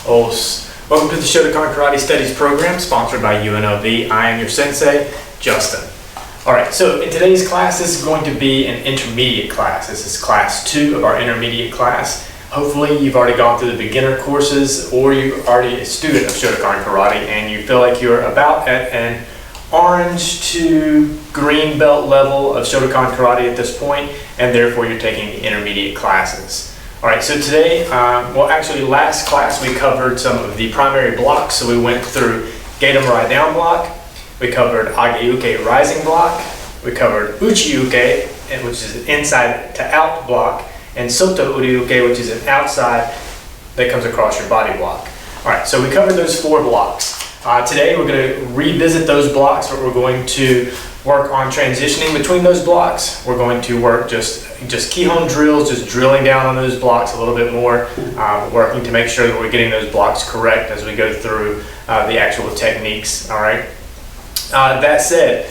Welcome to the Shotokan Karate Studies program sponsored by UNLV. I am your sensei, Justin. Alright, so in today's class, this is going to be an intermediate class. This is class 2 of our intermediate class. Hopefully you've already gone through the beginner courses, or you're already a student of Shotokan Karate and you feel like you're about at an orange to green belt level of Shotokan Karate at this point, and therefore you're taking the intermediate classes. Alright, so today, actually last class we covered some of the primary blocks. So we went through Gedo Murai down block, we covered Age-Uke rising block, we covered Uchi-Uke, which is an inside to out block, and Soto Uri-Uke, which is an outside that comes across your body block. Alright, so we covered those 4 blocks. Today we're going to revisit those blocks, but we're going to work on transitioning between those blocks. We're going to work just kihon drills, just drilling down on those blocks a little bit more, working to make sure that we're getting those blocks correct as we go through the actual techniques. All right. That said,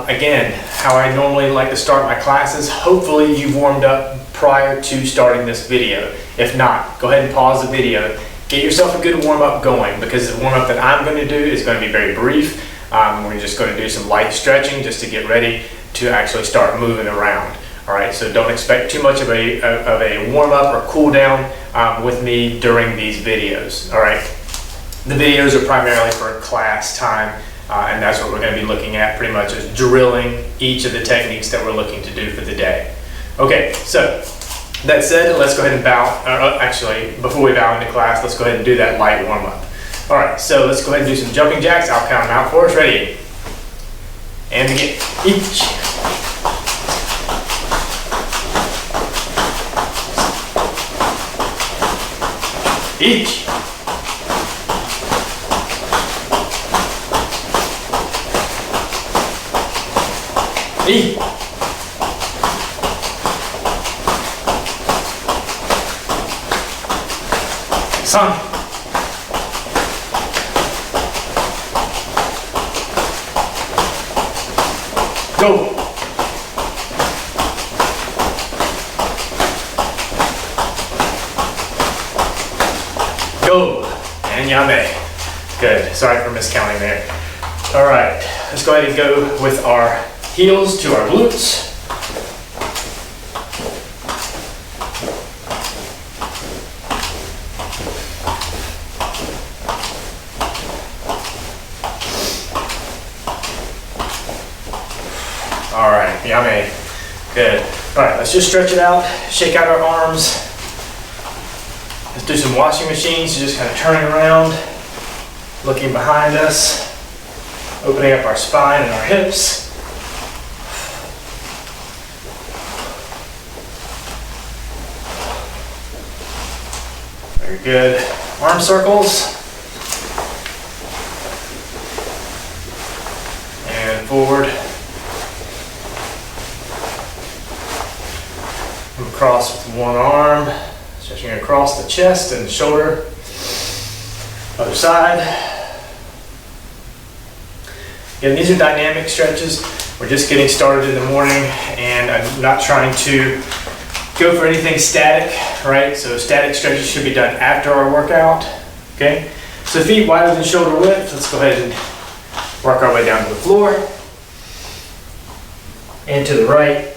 again, how I normally like to start my classes, hopefully you've warmed up prior to starting this video. If not, go ahead and pause the video. Get yourself a good warm-up going, because the warm-up that I'm going to do is going to be very brief. We're just going to do some light stretching just to get ready to actually start moving around. All right, so don't expect too much of a warm-up or cool down with me during these videos. All right, the videos are primarily for class time, and that's what we're going to be looking at pretty much, is drilling each of the techniques that we're looking to do for the day. Okay, so that said, let's go ahead and bow. Actually, before we bow into class, let's go ahead and do that light warm-up. All right, so let's go ahead and do some jumping jacks. I'll count them out for us. Ready? And begin. Each. Each. Each. San. Go. Go. And yame. Good. Sorry for miscounting there. All right. Let's go ahead and go with our heels to our glutes. All right, yame. Good. All right, let's just stretch it out, shake out our arms. Let's do some washing machines, just kind of turning around, looking behind us, opening up our spine and our hips. Very good. Arm circles. And forward. Across with one arm, stretching across the chest and shoulder. Other side. Again, these are dynamic stretches. We're just getting started in the morning, and I'm not trying to go for anything static, right? So static stretches should be done after our workout, okay? So feet wider than shoulder width. Let's go ahead and work our way down to the floor. And to the right.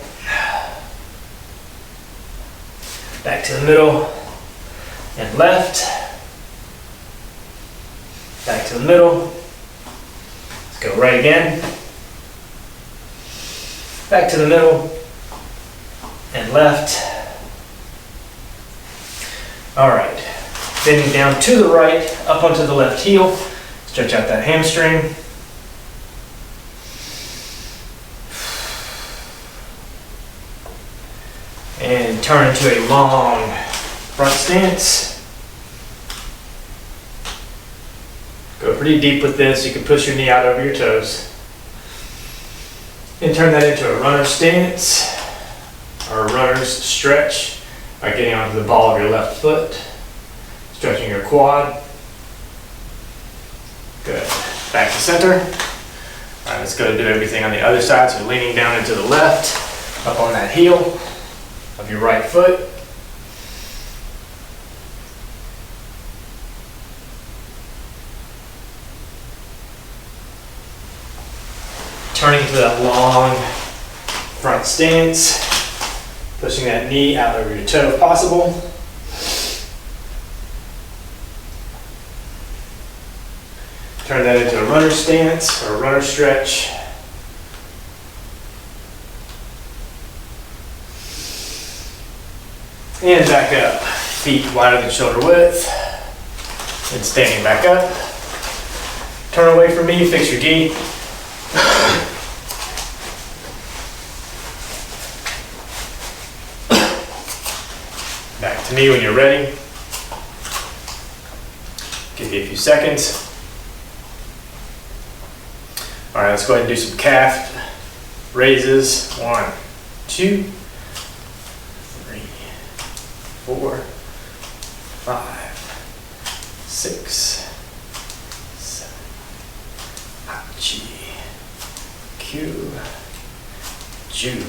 Back to the middle and left. Back to the middle. Let's go right again. Back to the middle and left. All right. Bending down to the right, up onto the left heel. Stretch out that hamstring. And turn into a long front stance. Go pretty deep with this. You can push your knee out over your toes. And turn that into a runner stance, or a runner's stretch, by getting onto the ball of your left foot, stretching your quad. Good. Back to center. All right, let's go do everything on the other side. So leaning down into the left, up on that heel of your right foot. for that long front stance, pushing that knee out over your toe if possible. Turn that into a runner stance or a runner stretch. And back up. Feet wider than shoulder width. And standing back up. Turn away from me, fix your gi. Back to me when you're ready. Give you a few seconds. All right, let's go ahead and do some calf raises. 1, 2, 3, 4, 5, 6, 7. Hachi, Q, Ju.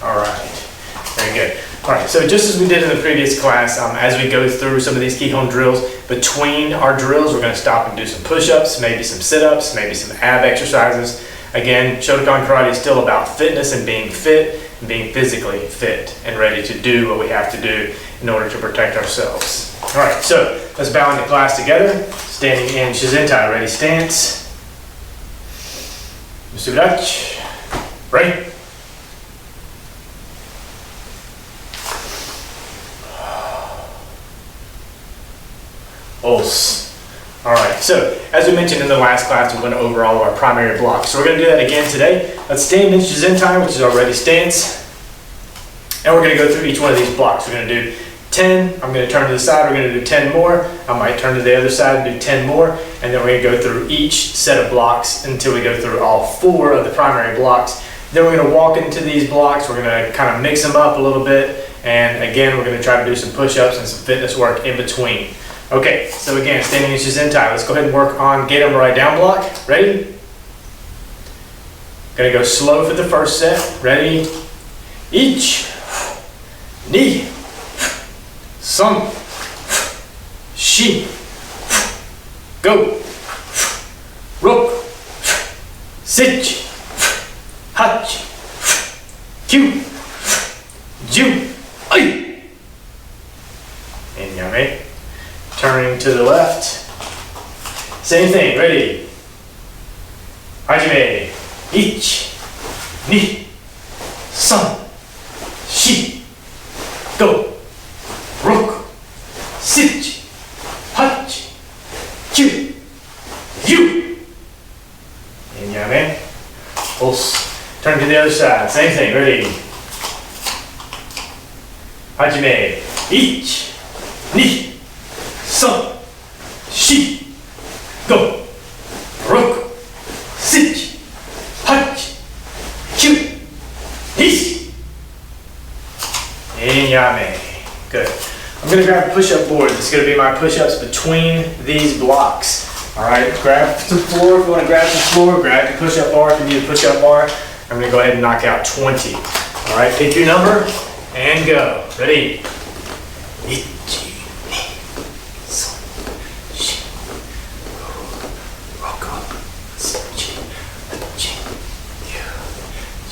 All right, very good. All right, so just as we did in the previous class, as we go through some of these Kihon drills, between our drills, we're going to stop and do some push-ups, maybe some sit-ups, maybe some ab exercises. Again, Shotokan karate is still about fitness and being fit, and being physically fit and ready to do what we have to do in order to protect ourselves. All right, so let's bow into class together. Standing in Shizentai, ready stance. Musudachi, right? All right, so as we mentioned in the last class, we went over all of our primary blocks. So we're going to do that again today. Let's stand in Shizentai, which is our ready stance. And we're going to go through each one of these blocks. We're going to do 10. I'm going to turn to the side. We're going to do 10 more. I might turn to the other side and do 10 more. And then we're going to go through each set of blocks until we go through all 4 of the primary blocks. Then we're going to walk into these blocks. We're going to kind of mix them up a little bit. And again, we're going to try to do some push-ups and some fitness work in between. Okay, so again, standing in Shizentai, let's go ahead and work on Geto right down block. Ready? Gonna go slow for the first set. Ready? Ich, ni, san, shi, go, rok, sich, hach, kyu, ju, ai. And yame. Turning to the left. Same thing, ready? Hajime. Ich, ni, san, shi, go, rok, sich, hach, kyu, ju. And yame. Pulse. Turn to the other side. Same thing, ready? Hajime. Ich, ni, san, shi, go, rok, sich, hach, kyu, hish. And yame. Good. I'm going to grab a push-up board. This is going to be my push-ups between these blocks. All right, grab some floor. If you want to grab some floor, grab your push-up bar. If you need a push-up bar, I'm going to go ahead and knock out 20. All right, pick your number and go. Ready?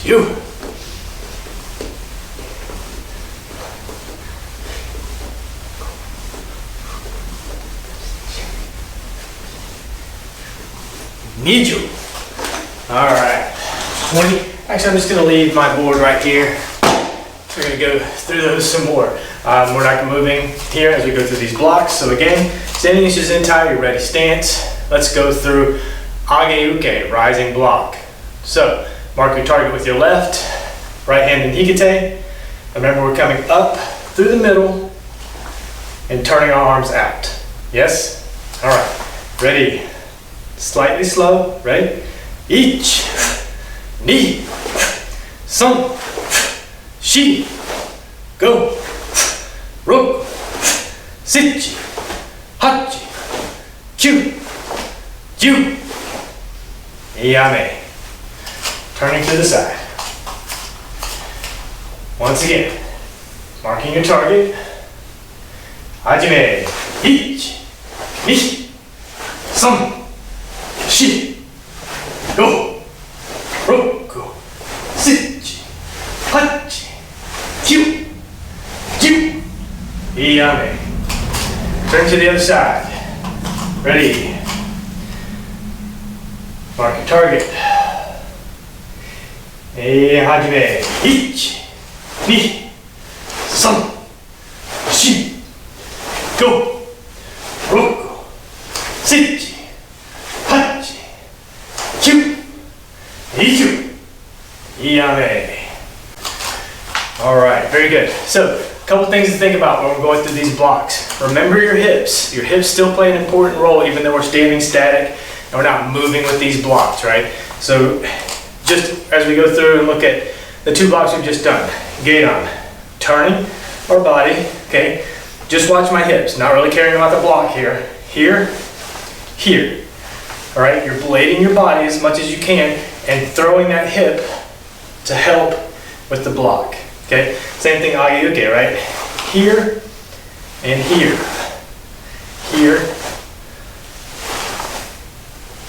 You. Need you. All right. 20. Actually, I'm just going to leave my board right here. We're going to go through those some more. We're not moving here as we go through these blocks. So again, standing in Shizentai, your ready stance. Let's go through Age Uke, rising block. So mark your target with your left, right hand in Hikite. Remember, we're coming up through the middle and turning our arms out. Yes? All right. Ready? Slightly slow. Ready? Ich, ni, san, shi, go, rok, sich, hach, kyu, ju, yame. Turning to the side. Once again, marking your target. Hajime. Ich, ni, san, shi, go, rok, Hachi. Two. Two. Iyame. Turn to the other side. Ready. Mark your target. Hajime. 1, 2, 3, 4, 5, 6, 7, 8, 9, 10. Iyame. All right, very good. So, a couple things to think about when we're going through these blocks. Remember your hips. Your hips still play an important role even though we're standing static and we're not moving with these blocks, right? So, just as we go through and look at the 2 blocks we've just done. Gate on, turning our body, okay? Just watch my hips, not really caring about the block here. Here, here. All right, you're blading your body as much as you can and throwing that hip to help with the block, okay? Same thing, age-uke, right? Here and here. Here.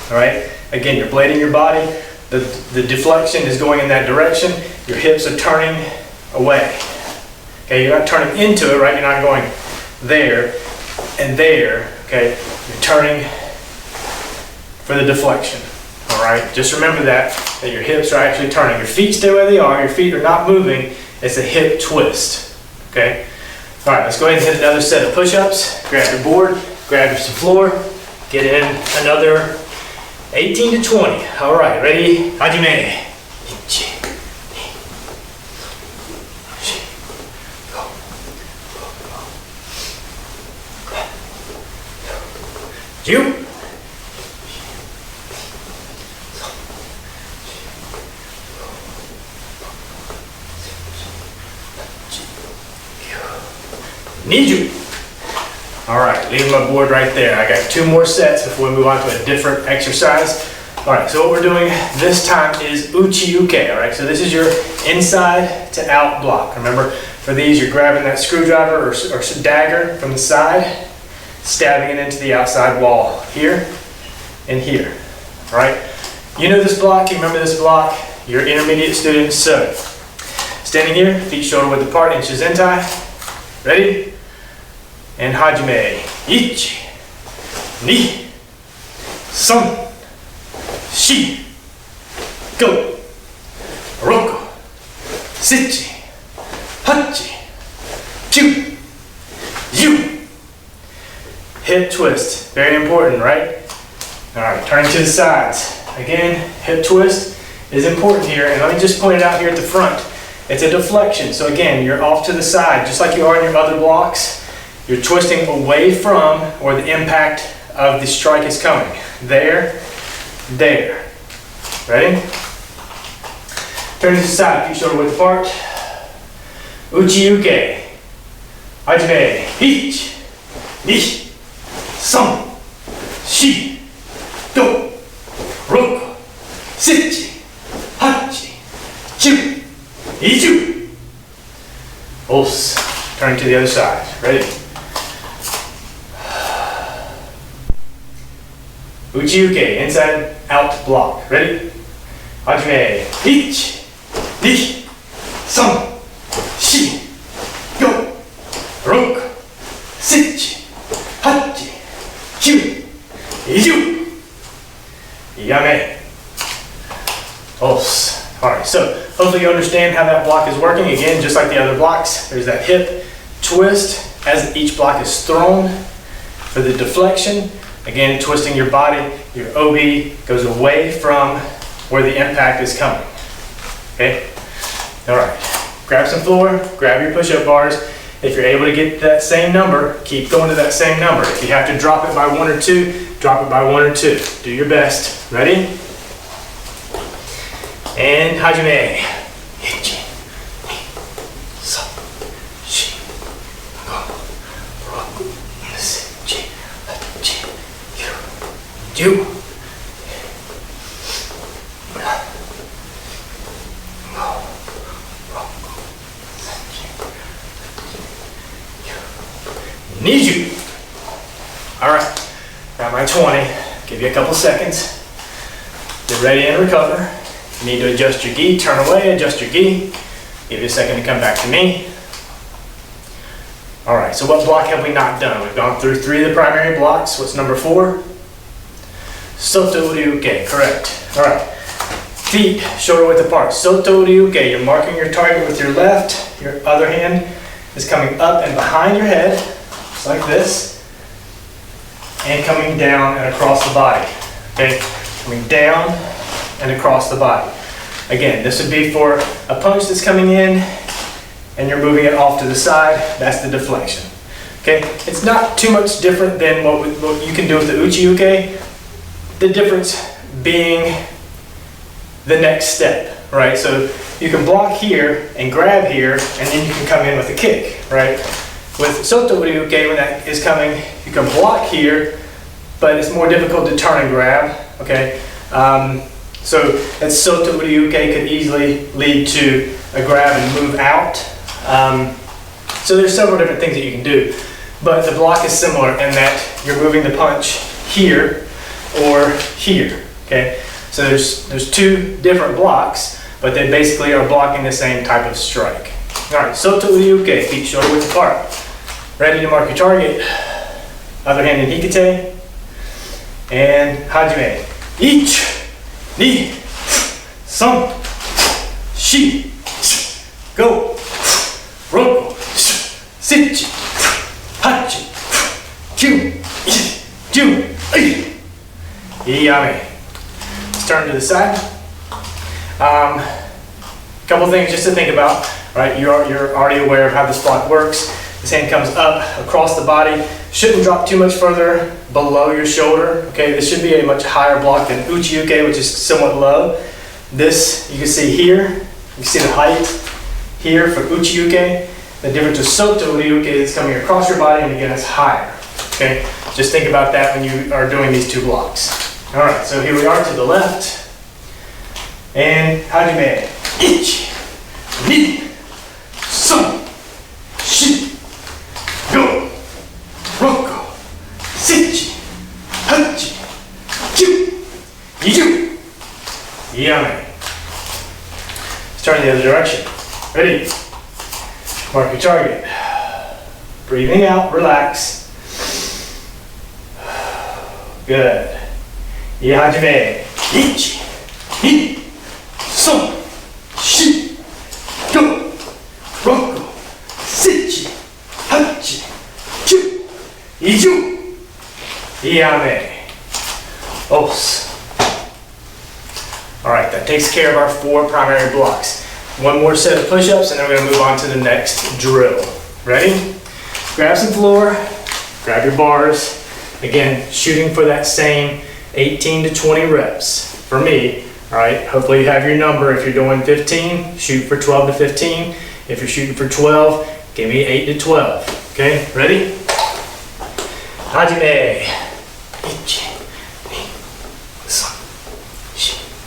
All right, again, you're blading your body. The deflection is going in that direction. Your hips are turning away. Okay, you're not turning into it, right? You're not going there and there, okay? You're turning for the deflection, all right? Just remember that your hips are actually turning. Your feet stay where they are. Your feet are not moving. It's a hip twist, okay? All right, let's go ahead and hit another set of push-ups. Grab your board, grab some floor, get in another 18 to 20. All right, ready? Hajime. 10. 20. All right, leave my board right there. I got 2 more sets before we move on to a different exercise. All right, so what we're doing this time is uchi-uke, all right? So this is your inside to out block. Remember, for these, you're grabbing that screwdriver or dagger from the side, stabbing it into the outside wall, here and here, all right? You know this block, you remember this block, you're an intermediate student, so standing here, feet shoulder width apart, inches zentai, ready? And hajime. 1, 2, 3, 4, 5, 6, 7, 8, 9, 10. Hip twist, very important, right? All right, turning to the sides. Again, hip twist is important here, and let me just point it out here at the front. It's a deflection, so again, you're off to the side, just like you are in your other blocks. You're twisting away from where the impact of the strike is coming. There, there. Ready? Turn to the side, feet shoulder width apart. Uchi-uke. Hajime. 1, 2, 3, 4, 5, 6, 7, 8, 9, 10. Os. Turn to the other side. Ready? Uchi-uke, inside out block. Ready? Hajime. 1, 2, 3, 4, 5, 6, 7, 8, 9, 10. Yame. Os. Alright, so hopefully you understand how that block is working. Again, just like the other blocks, there's that hip twist as each block is thrown for the deflection. Again, twisting your body, your OB goes away from where the impact is coming. Okay? Alright, grab some floor, grab your push-up bars. If you're able to get that same number, keep going to that same number. If you have to drop it by 1 or 2, drop it by 1 or 2. Do your best. Ready? And hajime. 1, 2, 3, 4, 5, 6, 7, 8, 9, 10. 20. All right, got my 20. Give you a couple seconds. Get ready and recover. You need to adjust your gi, turn away, adjust your gi. 1, Give you a second to come back to me. All right, so what block have we not done? We've gone through 3 of the primary blocks. What's number 4? Soto Ryuke, correct. All right, feet shoulder width apart. Soto Ryuke, you're marking your target with your left. Your other hand is coming up and behind your head, just like this, and coming down and across the body. Okay, coming down and across the body. Again, this would be for a punch that's coming in and you're moving it off to the side. That's the deflection. Okay, it's not too much different than what you can do with the uchi-uke. The difference being the next step, right? So you can block here and grab here, and then you can come in with a kick, right? With Soto Ryuke, when that is coming, you can block here, but it's more difficult to turn and grab, okay? So that Soto Ryuke could easily lead to a grab and move out. So there's several different things that you can do, but the block is similar in that you're moving the punch here or here, okay? So there's 2 different blocks, but they basically are blocking the same type of strike. All right, Soto Ryuke, feet shoulder width apart. Ready to mark your target. Other hand in hikite. And hajime. 1, 2, 3, 4, 5, 6, 7, 8, 9, 10, 11. Let's turn to the side. Couple things just to think about. Right, you're already aware of how this block works. This hand comes up across the body. Shouldn't drop too much further below your shoulder. Okay, this should be a much higher block than uchi-uke, which is somewhat low. This you can see here. You can see the height here for uchi-uke. The difference with Soto Ryuke is coming across your body, and again, it's higher. Okay, just think about that when you are doing these 2 blocks. All right, so here we are to the left. And hajime. 1, 2, 3, 4, 5, 6, 7, 8, 9, 10, 11. Let's turn the other direction. Ready? Mark your target. Breathing out, relax. Good. hajime. 1, 2, 3, 4, 5, 6, 7, 8, 9, 10, 11. Os. All right, that takes care of our 4 primary blocks. One more set of push-ups, and then we're going to move on to the next drill. Ready? Grab some floor, grab your bars. Again, shooting for that same 18 to 20 reps for me. All right, hopefully you have your number. If you're doing 15, shoot for 12 to 15. If you're shooting for 12, give me 8 to 12. Okay, ready? Hajime. 1, 2, 3, 4, 20.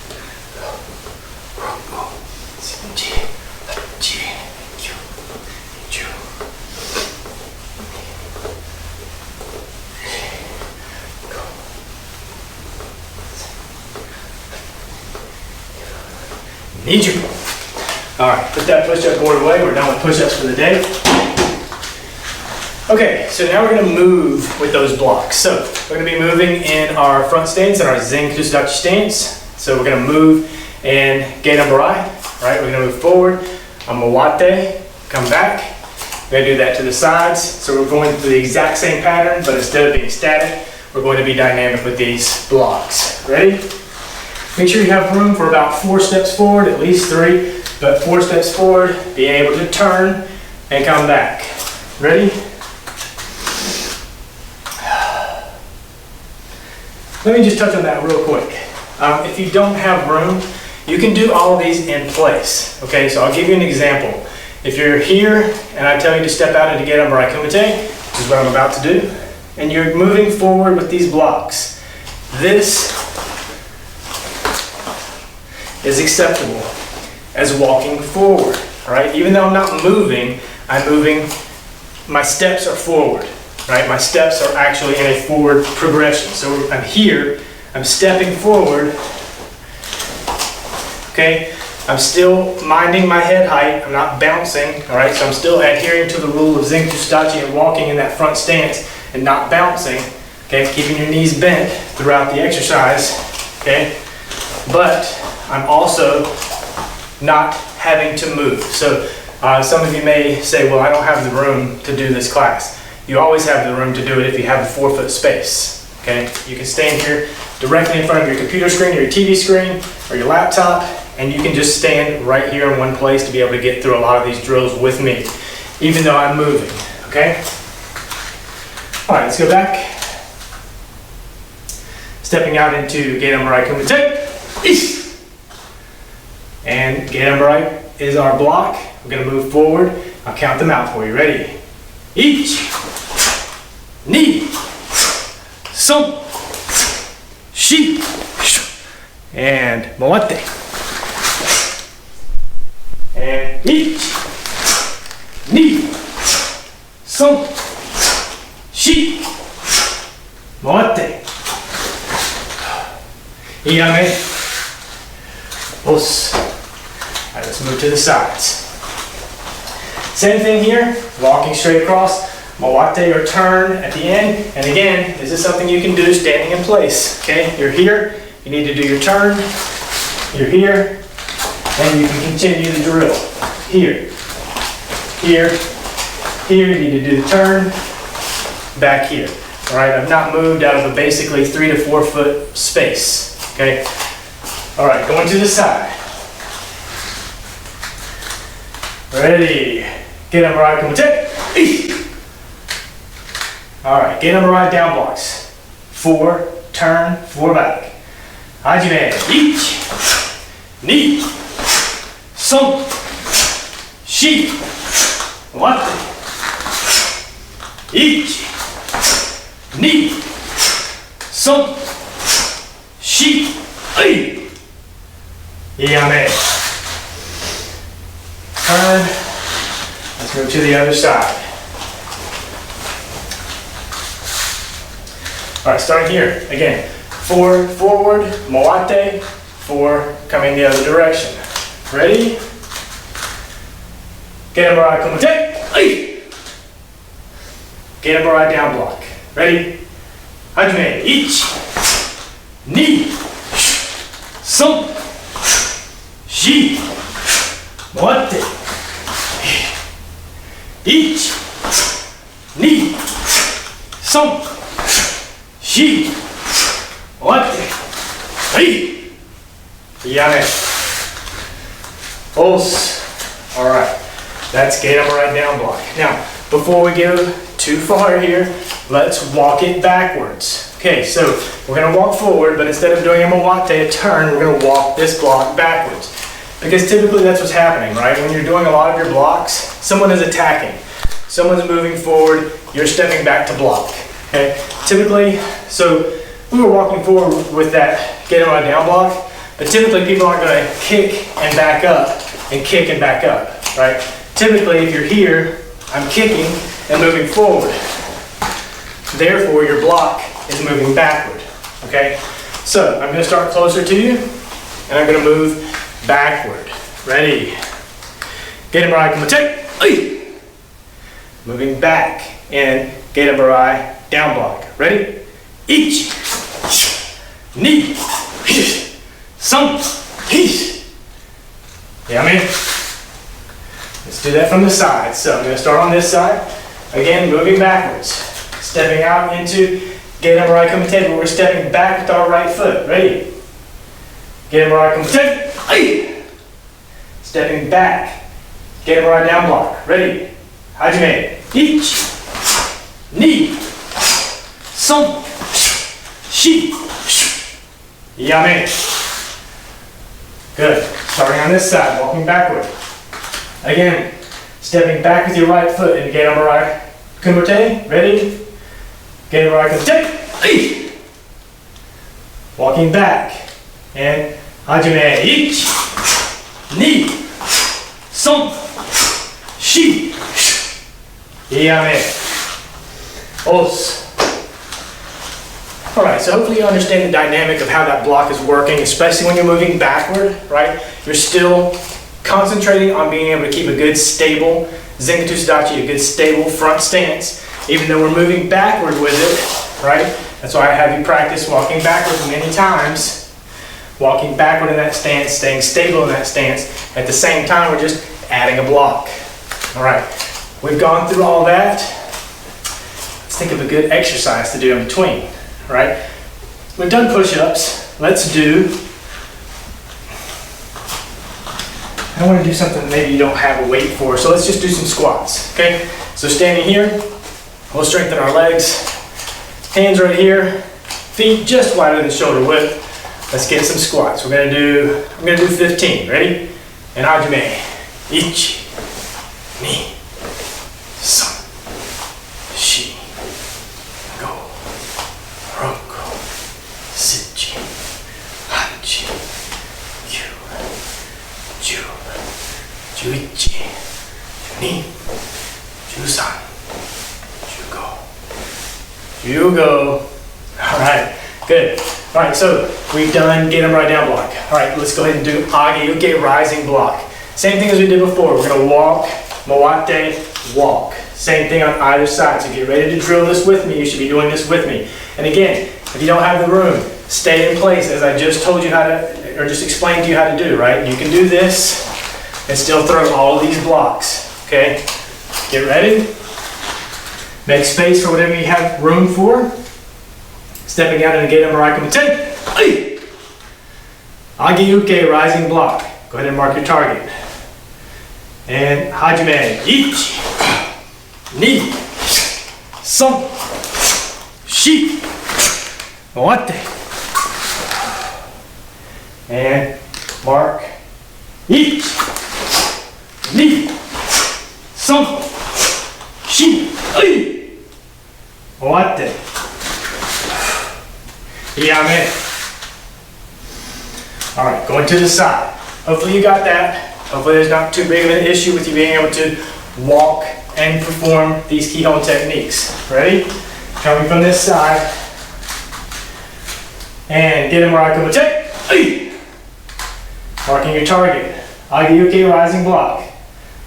All right, put that push-up board away. We're done with push-ups for the day. Okay, so now we're going to move with those blocks. So we're going to be moving in our front stance and our Zen Kusudachi stance. So we're going to move in Gedan-Barai. Right, we're going to move forward. Amawate, come back. We're going to do that to the sides. So we're going through the exact same pattern, but instead of being static, we're going to be dynamic with these blocks. Ready? Make sure you have room for about 4 steps forward, at least 3, but 4 steps forward, being able to turn and come back. Ready? Let me just touch on that real quick. If you don't have room, you can do all of these in place. Okay, so I'll give you an example. If you're here and I tell you to step out into Gedan-Barai Kumite, which is what I'm about to do, and you're moving forward with these blocks, this is acceptable as walking forward, right? Even though I'm not moving, my steps are forward, right? My steps are actually in a forward progression. So I'm here, I'm stepping forward, okay? I'm still minding my head height. I'm not bouncing, all right? So I'm still adhering to the rule of Zen Kustachi and walking in that front stance and not bouncing, okay? Keeping your knees bent throughout the exercise, okay? But I'm also not having to move. So some of you may say, well, I don't have the room to do this class. You always have the room to do it if you have a 4-foot space, okay? You can stand here directly in front of your computer screen or your TV screen or your laptop, and you can just stand right here in one place to be able to get through a lot of these drills with me, even though I'm moving, okay? All right, let's go back. Stepping out into Gedan Barai Kumite. And Gedan Barai is our block. We're gonna move forward. I'll count them out for you. Ready? Ich, ni, som, shi, and moate. And ich, ni, som, shi, moate. Iyame, os. All right, let's move to the sides. Same thing here, walking straight across, moate or turn at the end. And again, this is something you can do standing in place, okay? You're here, you need to do your turn. You're here, and you can continue the drill. Here, here, here, you need to do the turn, back here. All right, I've not moved out of a basically 3 to 4 foot space, okay? All right, going to the side. Ready, Gedan Barai Kumite. All right, Gedan Barai down blocks. 4, turn, 4 back. Hajime, ich, ni, son, shi, wate. Ich, ni, son, shi, ai. Iyame. Turn. Let's move to the other side. All right, starting here. Again, 4 forward, moate, 4 coming the other direction. Ready? Gedan Barai Kumite. Gedan Barai down block. Ready? Hajime, ich, ni, son, shi, moate. Ich, ni, son, shi, moate. Hey. Yame. Os. All right. That's Gedan Barai down block. Now, before we go too far here, let's walk it backwards. Okay, so we're going to walk forward, but instead of doing a moate, a turn, we're going to walk this block backwards. Because typically that's what's happening, right? When you're doing a lot of your blocks, someone is attacking. Someone's moving forward, you're stepping back to block. Okay? Typically, so we were walking forward with that Gedan Barai down block, but typically people aren't going to kick and back up and kick and back up, right? Typically, if you're here, I'm kicking and moving forward. Therefore, your block is moving backward, okay? So, I'm going to start closer to you, and I'm going to move backward. Ready? Gedan Barai Kumite. Moving back, and Gedan Barai down block. Ready? Ich, ni, son, yummy. Let's do that from the side. So I'm going to start on this side. Again, moving backwards. Stepping out into Gedan Barai Kumite, but we're stepping back with our right foot. Ready? Gedan Barai Kumite. Stepping back. Gedan Barai down block. Ready? Hajime. Ich, ni, son, shi, yame. Good. Starting on this side, walking backward. Again, stepping back with your right foot into Gedan Barai Kumite. Ready? Gedan Barai Kumite. Walking back. And hajime. Ich, ni, son, shi, yame. Os. All right, so hopefully you understand the dynamic of how that block is working, especially when you're moving backward, right? You're still concentrating on being able to keep a good stable Zengaku Sudachi, a good stable front stance, even though we're moving backward with it, right? That's why I have you practice walking backwards many times, walking backward in that stance, staying stable in that stance. At the same time, we're just adding a block. All right, we've gone through all that. Let's think of a good exercise to do in between, right? We've done push-ups. Let's do, I want to do something maybe you don't have a weight for, so let's just do some squats, okay? So standing here, we'll strengthen our legs. Hands right here, feet just wider than shoulder width. Let's get some squats. I'm gonna do 15, ready? And hajime. Ichi, ni, san, shi, go, roku, shichi, hachi, kyu, ju, juichi, ni, jusan, jugo. You go. All right, good. All right, so we've done get them right down block. All right, let's go ahead and do age rising block. Same thing as we did before. We're gonna walk, moate, walk. Same thing on either side. So get ready to drill this with me. You should be doing this with me. And again, if you don't have the room, stay in place as I just told you how to, or just explained to you how to do, right? You can do this and still throw all of these blocks, okay? Get ready. Make space for whatever you have room for. Stepping out in a Geto Mirai Kumite. Age-uke rising block. Go ahead and mark your target. And hajime. Ichi, ni, san, shi, moate. And mark. Ichi, ni, san, shi, moate. Yame. All right, going to the side. Hopefully you got that. Hopefully there's not too big of an issue with you being able to walk and perform these keyhole techniques. Ready? Coming from this side. And get a Mirai Kumite. Marking your target. Age-uke rising block.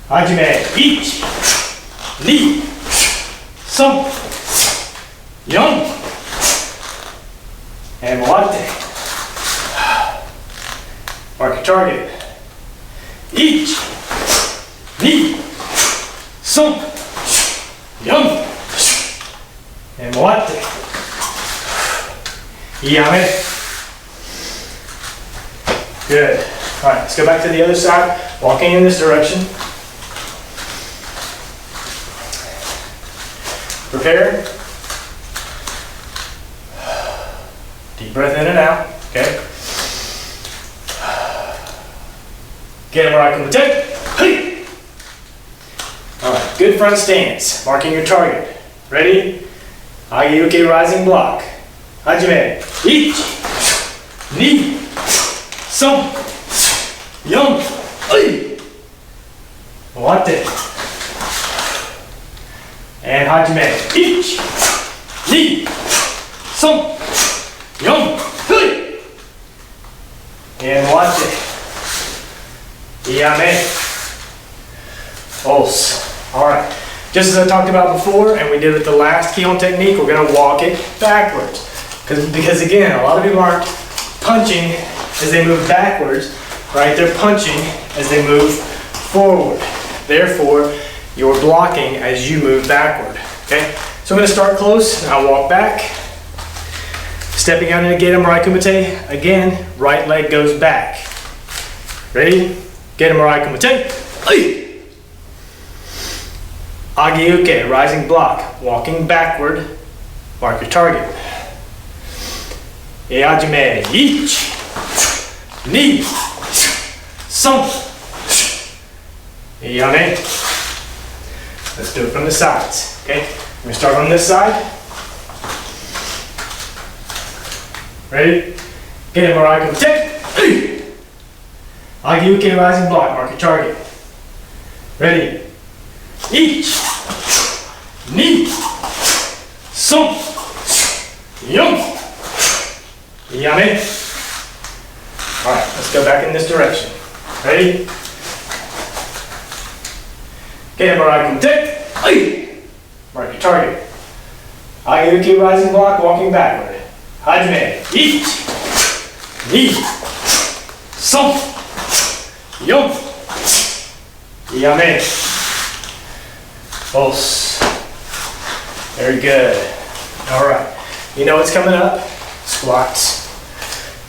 Hajime. Ichi, ni, san, yon. And moate. Mark your target. Ichi, ni, san, yon. And moate. Yame. Good. All right, let's go back to the other side. Walking in this direction. Prepare. Deep breath in and out, okay? Get Mirai Kumite. Hey! All right, good front stance. Marking your target. Ready? Age-uke rising block. Hajime. Ichi, ni, san, yon, moate. And hajime. Ichi, ni, san, yon, and moate. Yame. Pulse. All right. Just as I talked about before, and we did with the last keyhole technique, we're going to walk it backwards. Because again, a lot of people aren't punching as they move backwards, right? They're punching as they move forward. Therefore, you're blocking as you move backward, okay? So I'm going to start close, and I'll walk back. Stepping out in a Geto Mirai Kumite. Again, right leg goes back. Ready? Geto Mirai Kumite. Age-uke, rising block. Walking backward. Mark your target. Hajime. Ichi, ni, san. Yame. Let's do it from the sides. Okay? I'm going to start on this side. Ready? Geto Mirai Kumite. Age-uke, rising block. Mark your target. Ready? Ichi, ni, san, yon. Yame. All right, let's go back in this direction. Ready? Get him right, kumite. Mark your target. Ageuki rising block, walking backward. Hajime. Ichi. Ni. Son. Yon. Yame. Os. Very good. All right. You know what's coming up? Squats.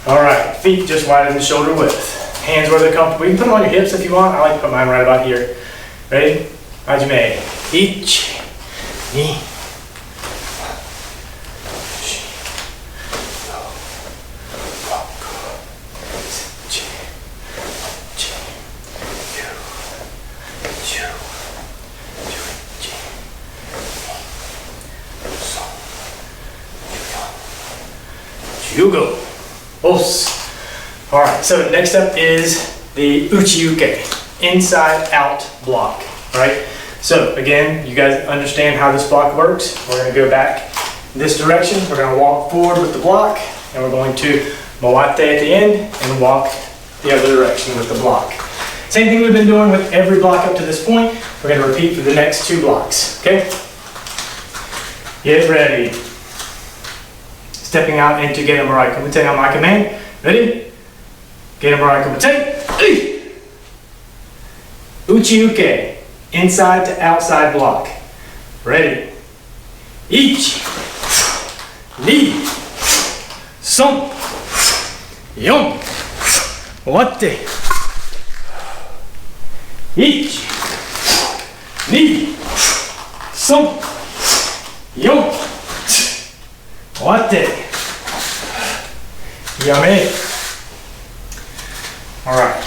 All right. Feet just wider than shoulder width. Hands where they're comfortable. You can put them on your hips if you want. I like to put mine right about here. Ready? Hajime. Ichi. Ni. Yugo. Os. All right, so next up is the uchi-uke, inside out block, all right? So again, you guys understand how this block works. We're gonna go back this direction. We're gonna walk forward with the block, and we're going to moate at the end and walk the other direction with the block. Same thing we've been doing with every block up to this point. We're gonna repeat for the next 2 blocks, okay? Get ready. Stepping out into Geto Mirai Kumite on my command. Ready? Geto Mirai Kumite. Uchi-uke, inside to outside block. Ready? Ichi, ni, son, yon, wate. Ichi, ni, son, yon. Wate. Yame. All right.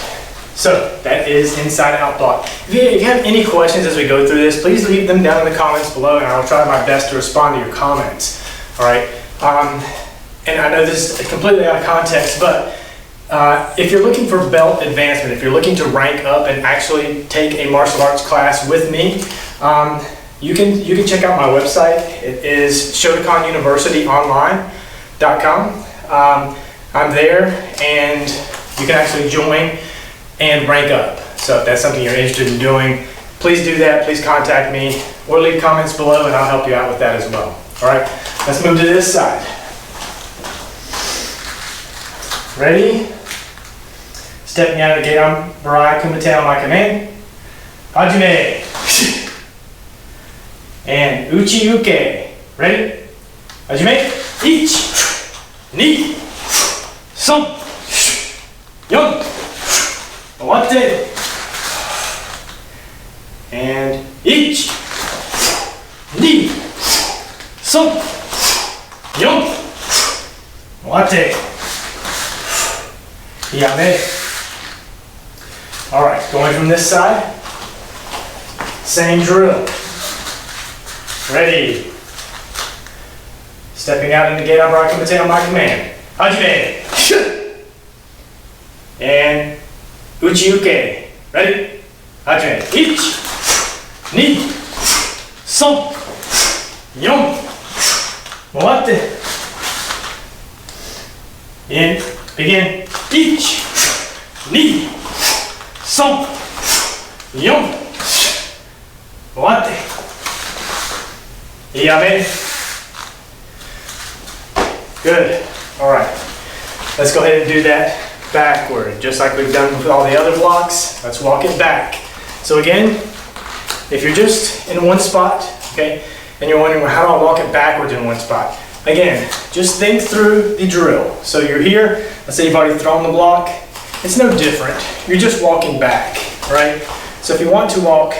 So that is inside out block. If you have any questions as we go through this, please leave them down in the comments below, and I'll try my best to respond to your comments. All right. And I know this is completely out of context, but if you're looking for belt advancement, if you're looking to rank up and actually take a martial arts class with me, you can check out my website. It is shotokanuniversityonline.com. I'm there, and you can actually join and rank up. So if that's something you're interested in doing, please do that. Please contact me or leave comments below, and I'll help you out with that as well. All right, let's move to this side. Ready? Stepping out of the Geto Mirai Kumite on my command. Hajime. And uchi-uke. Ready? Hajime. Ichi, ni, son, yon, wate. And ichi, ni, son, yon, wate. Yame. All right, going from this side. Same drill. Ready? Stepping out into Geto Mirai Kumite on my command. Hajime. And uchi-uke. Ready? Hajime. Ichi, ni, son, yon, wate. And begin. Ichi, ni, son, yon, wate. Yame. Good. All right. Let's go ahead and do that backward, just like we've done with all the other blocks. Let's walk it back. So again, if you're just in one spot, okay, and you're wondering, well, how do I walk it backwards in one spot? Again, just think through the drill. So you're here. Let's say you've already thrown the block. It's no different. You're just walking back, right? So if you want to walk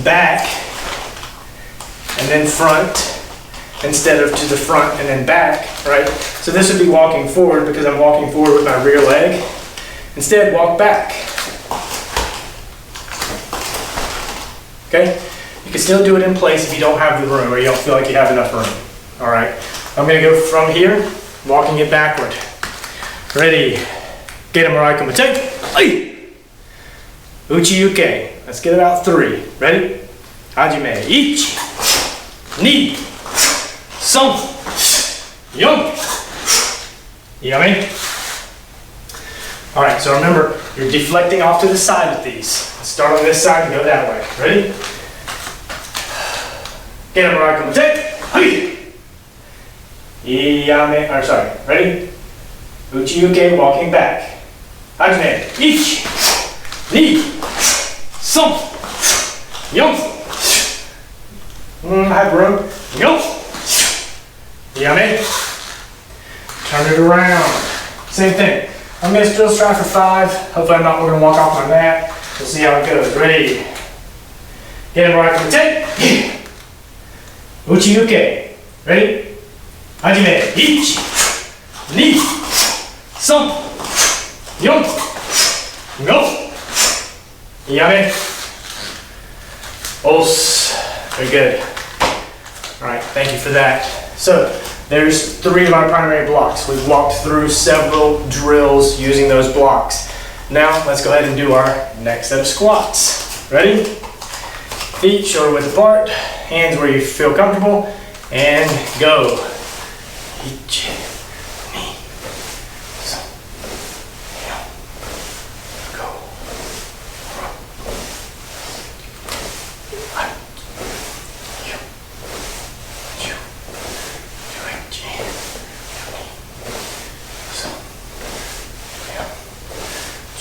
back and then front, instead of to the front and then back, right? So this would be walking forward because I'm walking forward with my rear leg. Instead, walk back. Okay? You can still do it in place if you don't have the room or you don't feel like you have enough room. All right? I'm gonna go from here, walking it backward. Ready? Geto Mirai Kumite. Uchi-uke. Let's get it out 3. Ready? Hajime. Ichi, ni, son, yon. You know what I mean? All right, so remember, you're deflecting off to the side with these. Let's start on this side and go that way. Ready? Get him right, come on, take. Yame, or sorry, ready? Uchi-uke, walking back. Hajime, ichi, ni, son, yon. I have room. Yo. Yame. Turn it around. Same thing. I'm going to still strive for 5. Hopefully I'm not going to walk off my mat. We'll see how it goes. Ready? Get him right from the tape. Uchi-uke. Ready? Hajime. Ichi. Ni. Son. Yon. Go. Yame. Os. Very good. All right, thank you for that. So there's 3 of our primary blocks. We've walked through several drills using those blocks. Now let's go ahead and do our next set of squats. Ready? Feet shoulder width apart, hands where you feel comfortable, and go. Ichi, ni, son, yon, go.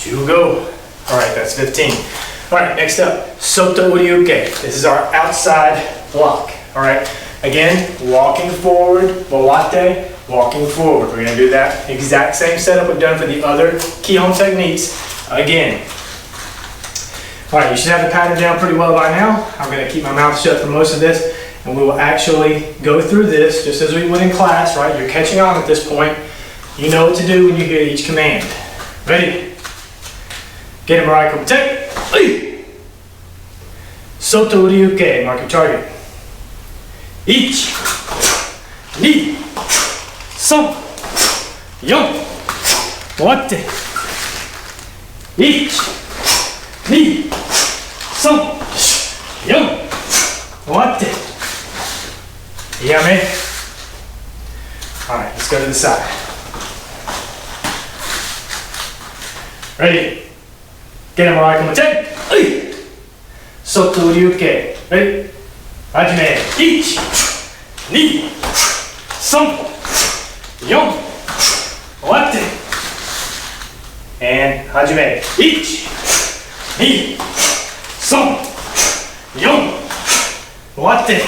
You go. All right, that's 15. All right, next up, Soto Uryuke. This is our outside block. All right, again, walking forward, Walate, walking forward. We're gonna do that exact same setup we've done for the other Kihon techniques again. All right, you should have the pattern down pretty well by now. I'm gonna keep my mouth shut for most of this, and we will actually go through this just as we would in class, right? You're catching on at this point. You know what to do when you hear each command. Ready? Get him right, come take. Soto Uryuke, mark your target. Ichi, ni, son, yon, wate. Ichi, ni, son, yon, wate. Yame. All right, let's go to the side. Ready? Get him right, come on, take. Soto Uryuke. Ready? Hajime. Ichi, ni, son, yon, wate. And hajime. Ichi, ni, son, yon, wate.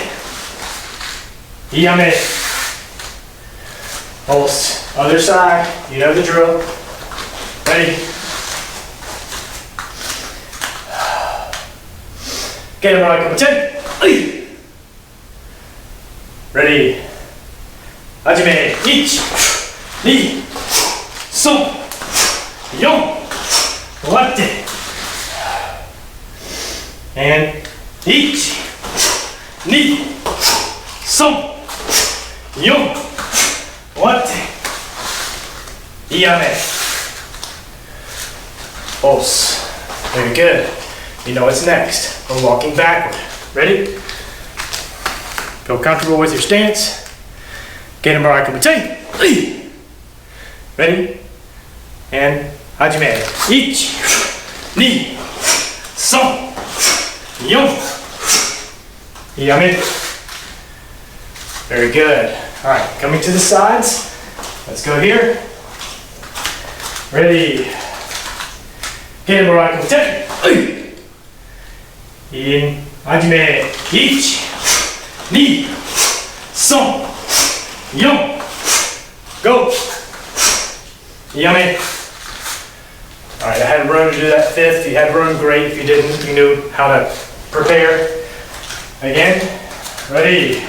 Yame. Pulse. Other side. You know the drill. Ready? Get him right, come on, take. Ready? Hajime. Ichi, ni, son, yon, wate. And ichi, ni, son, yon, wate. Yame. Pulse. Very good. You know what's next. We're walking backward. Ready? Feel comfortable with your stance. Get him right, come on, take. Ready? And hajime. Ichi, ni, son, yon. Yame. Very good. All right, coming to the sides. Let's go here. Ready? Get him right, come on, take. In, hajime, ichi, ni, son, yon, go. Yame. All right, I had room to do that 5th. If you had room, great. If you didn't, you knew how to prepare. Again, ready.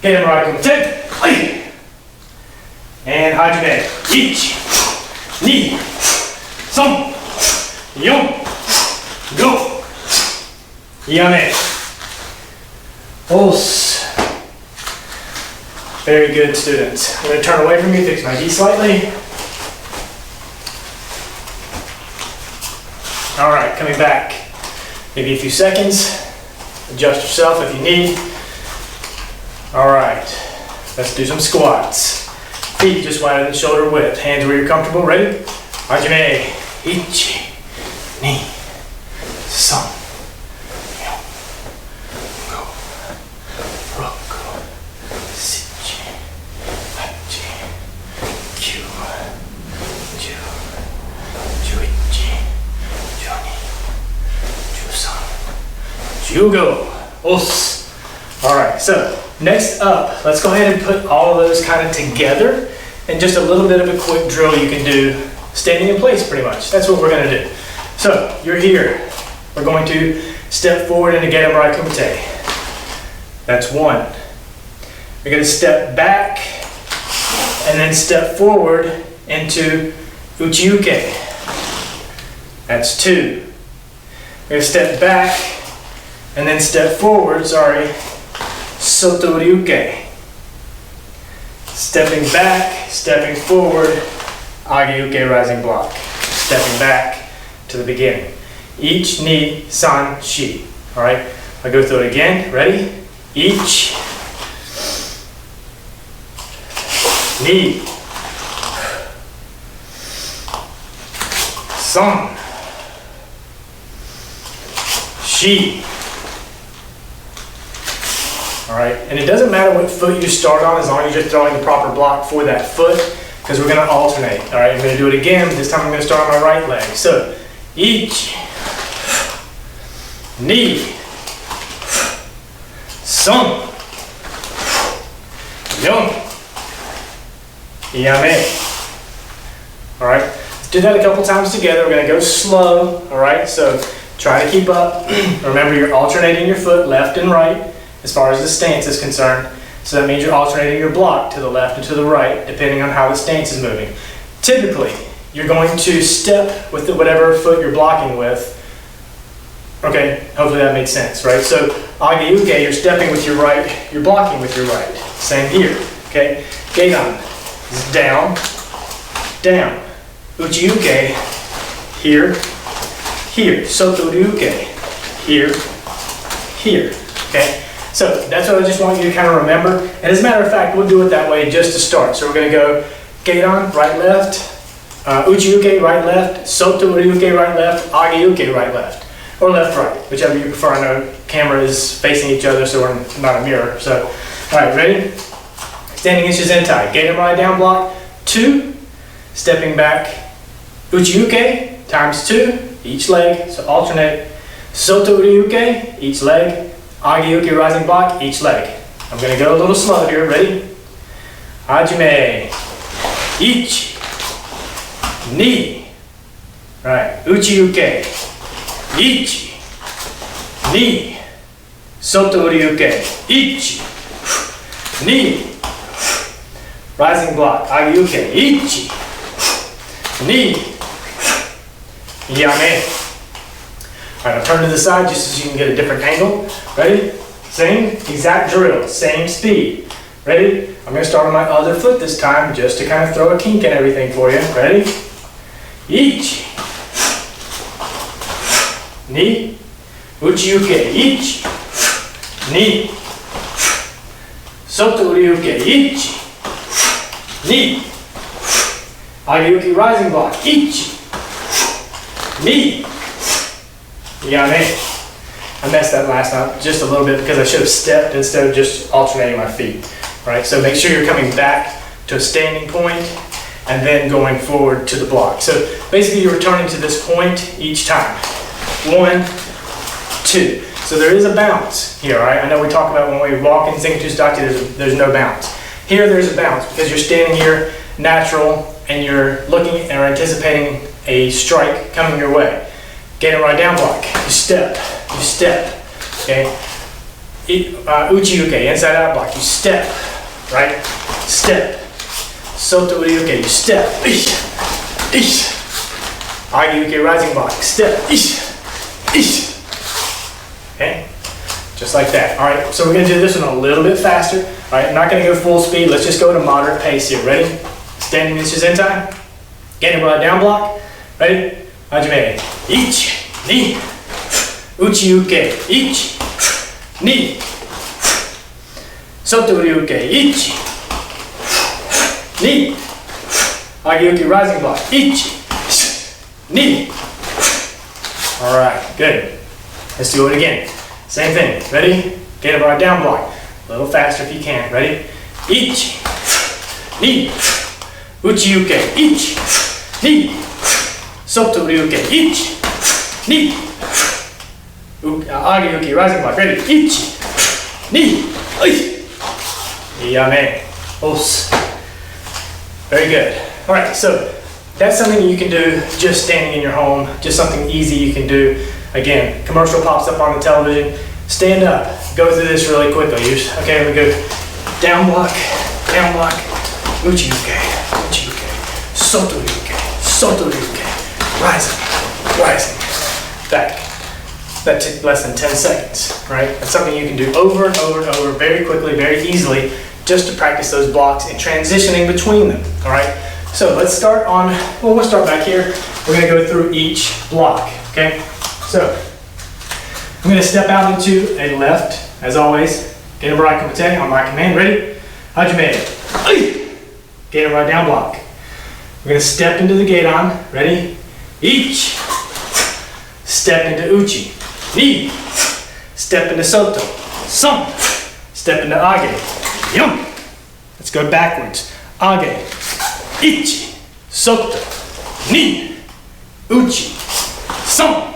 Get him right, come on, take. And hajime, ichi, ni, son, yon, go. Yame. Pulse. Very good, students. I'm going to turn away from you, fix my knee slightly. All right, coming back. Maybe a few seconds. Adjust yourself if you need. All right, let's do some squats. Feet just wider than shoulder width. Hands where you're comfortable. Ready? Hajime. Ichi, ni, san, myo, go, roku, shichi, hachi, kyu, ju, juichi, juni, jusan, jugo. Os. Alright, so next up, let's go ahead and put all of those kind of together and just a little bit of a quick drill you can do standing in place pretty much. That's what we're going to do. So you're here. We're going to step forward into Genomrai Kumite. That's one. We're going to step back and then step forward into Uchiuke. That's two. We're going to step back and then step forward, Soto-ryuke. Stepping back, stepping forward, Age-uke rising block. Stepping back to the beginning. Each, ni, san, shi. Alright, I'll go through it again. Ready? Each, ni, san, shi. Alright, and it doesn't matter what foot you start on as long as you're throwing the proper block for that foot, because we're going to alternate. Alright, I'm going to do it again. This time I'm going to start on my right leg. So, ichi, ni, san, yon, yame. Alright, let's do that a couple times together. We're going to go slow. Alright, so try to keep up. Remember, you're alternating your foot left and right as far as the stance is concerned. So that means you're alternating your block to the left and to the right, depending on how the stance is moving. Typically, you're going to step with whatever foot you're blocking with. Okay, hopefully that makes sense, right? So, Age-uke, you're stepping with your right, you're blocking with your right. Same here, okay? Geidan is down, down. Uchi-uke, here, here. Soto-ryuke, here, here, okay? So that's what I just want you to kind of remember. And as a matter of fact, we'll do it that way just to start. So we're going to go Geidan, right, left, Uchi-uke, right, left, Soto-ryuke, right, left, Age-uke, right, left. Or left, right, whichever you prefer. I know camera is facing each other, so we're not a mirror. So, all right, ready? Standing in Shizentai. Genomrai down block, 2. Stepping back, Uchi-uke, times 2, each leg, so alternate. Soto-ryuke, each leg. Age-uke rising block, each leg. I'm going to go a little slow here. Ready? Hajime. Ichi. Ni. All right. Uchi-uke. Ichi. Ni. Soto-ryuke. Ichi. Ni. Rising block. Age-uke. Ichi. Ni. Yame. Alright, I'll turn to the side just so you can get a different angle. Ready? Same exact drill, same speed. Ready? I'm going to start on my other foot this time just to kind of throw a kink and everything for you. Ready? Ichi. Ni. Uchi-uke. Ichi. Ni. Soto-ryuke. Ichi. Ni. Age-uke rising block. Ichi. Ni. Yame. I messed that last time just a little bit because I should have stepped instead of just alternating my feet. Right? So make sure you're coming back to a standing point and then going forward to the block. So basically you're returning to this point each time. 1, 2. So there is a bounce here, right? I know we talk about when we walk in Zengatushu Daki, there's no bounce. Here there's a bounce because you're standing here natural and you're looking or anticipating a strike coming your way. Genomrai down block, you step, okay? Uchi-uke, inside out block, you step, right? Step. Soto-ryuke, you step. Age-uke rising block, step. Okay? Just like that. All right, so we're gonna do this one a little bit faster. All right, I'm not gonna go full speed. Let's just go at a moderate pace here. Ready? Standing in Shizentai. Genomrai down block. Ready? Hajime. Ichi, ni, Uchi-uke, ichi, ni, Soto-ryuke, ichi, knee. Age-uke rising block. Ichi, knee. All right, good. Let's do it again. Same thing. Ready? Get a right down block. A little faster if you can. Ready? Ichi, knee. Uchi-uke, ichi, knee. Soto-uke, ichi, knee. Age-uke rising block. Ready? Ichi, knee. Yame. Os. Very good. All right, so that's something you can do just standing in your home, just something easy you can do. Again, commercial pops up on the television. Stand up, go through this really quickly. Okay, we go down block, uchi-uke, uchi-uke, soto-uke, soto-uke, rising, back. That took less than 10 seconds, right? That's something you can do over and over and over very quickly, very easily, just to practice those blocks and transitioning between them, all right? So let's start on, well, we'll start back here. We're gonna go through each block, okay? So I'm gonna step out into a left, as always. Get a right kumite on my command, ready? Hajime. Get a right down block. We're gonna step into the gate on, ready? Ichi. Step into uchi. Ni. Step into soto. Son. Step into age. Yum. Let's go backwards. Age. Ichi. Soto. Ni. Uchi. Son.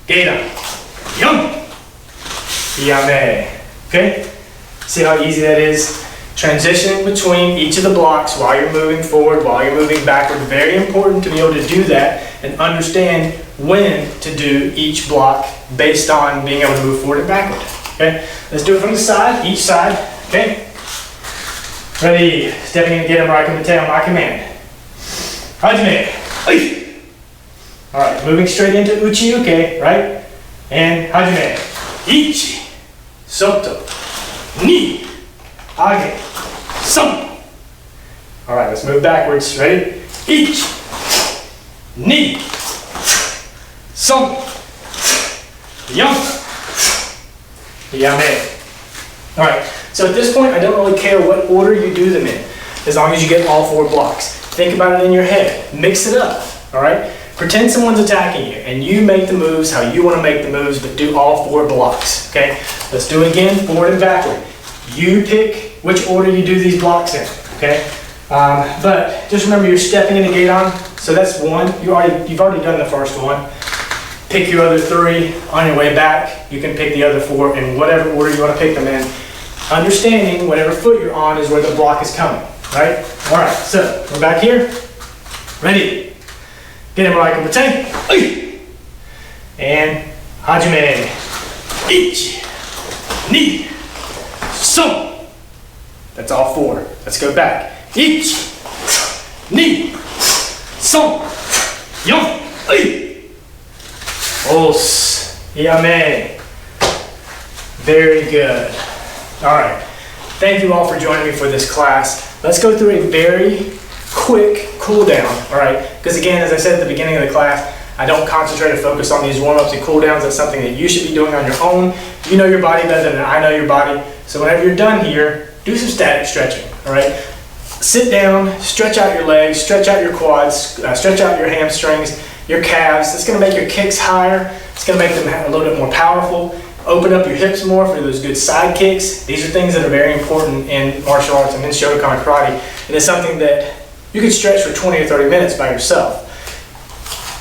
Gate. Yum. Yame. Okay? See how easy that is? Transitioning between each of the blocks while you're moving forward, while you're moving backward. Very important to be able to do that and understand when to do each block based on being able to move forward and backward. Okay? Let's do it from the side, each side. Okay? Ready? Stepping in, get him right kumite on my command. Hajime. Alright, moving straight into uchi-uke, right? And hajime. Ichi. Soto. Ni. Age. Son. Alright, let's move backwards. Ready? Ichi. Ni. Son. Yum. Yame. Alright, so at this point, I don't really care what order you do them in, as long as you get all 4 blocks. Think about it in your head. Mix it up. Alright? Pretend someone's attacking you, and you make the moves how you want to make the moves, but do all 4 blocks. Okay? Let's do it again, forward and backward. You pick which order you do these blocks in. Okay? But just remember, you're stepping in the gate on, so that's 1. You've already done the first one. Pick your other 3 on your way back. You can pick the other 4 in whatever order you want to pick them in. Understanding whatever foot you're on is where the block is coming. Right? Alright, so we're back here. Ready? Get him right kumite. And hajime. Ichi. Ni. Son. That's all 4. Let's go back. Ichi. Ni. Son. Yum. Os. Yame. Very good. All right. Thank you all for joining me for this class. Let's go through a very quick cool down. All right. Because again, as I said at the beginning of the class, I don't concentrate or focus on these warm-ups and cool downs. That's something that you should be doing on your own. You know your body better than I know your body. So whenever you're done here, do some static stretching. All right. Sit down, stretch out your legs, stretch out your quads, stretch out your hamstrings, your calves. It's going to make your kicks higher. It's going to make them a little bit more powerful. Open up your hips more for those good side kicks. These are things that are very important in martial arts and in Shotokan karate. And it's something that you could stretch for 20 or 30 minutes by yourself.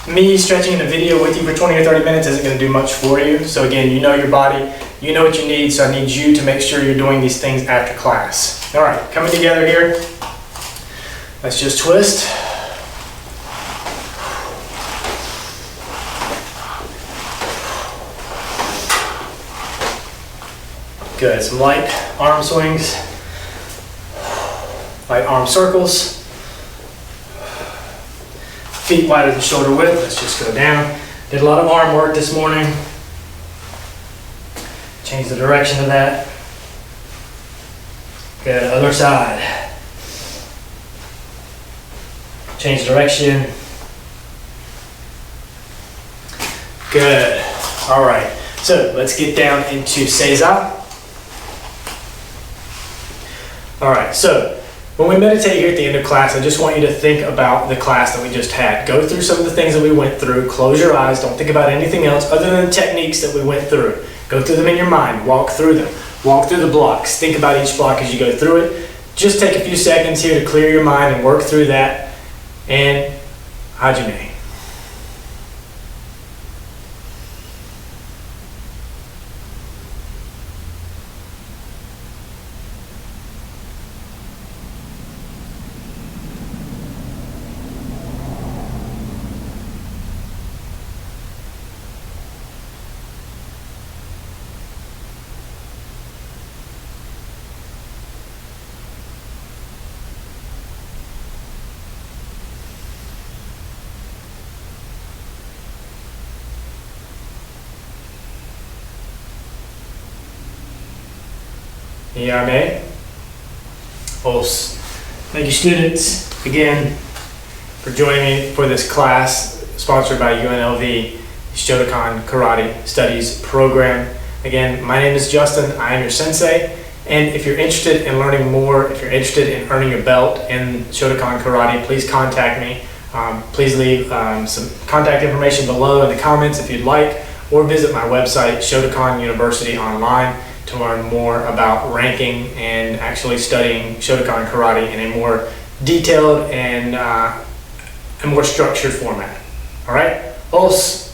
Me stretching in a video with you for 20 or 30 minutes isn't going to do much for you. So again, you know your body, you know what you need, so I need you to make sure you're doing these things after class. All right, coming together here. Let's just twist. Good, some light arm swings, light arm circles. Feet wider than shoulder width, let's just go down. Did a lot of arm work this morning. Change the direction of that. Good, other side. Change direction. Good, all right. So let's get down into Seiza. All right, so When we meditate here at the end of class, I just want you to think about the class that we just had. Go through some of the things that we went through. Close your eyes. Don't think about anything else other than the techniques that we went through. Go through them in your mind. Walk through them. Walk through the blocks. Think about each block as you go through it. Just take a few seconds here to clear your mind and work through that. And Hajime. Yame. Os. Thank you, students, again for joining me for this class sponsored by UNLV Shotokan Karate Studies Program. Again, my name is Justin. I am your sensei. And if you're interested in learning more, if you're interested in earning a belt in Shotokan Karate, please contact me. Please leave some contact information below in the comments if you'd like, or visit my website, Shotokan University Online, to learn more about ranking and actually studying Shotokan Karate in a more detailed and a more structured format. All right? Os.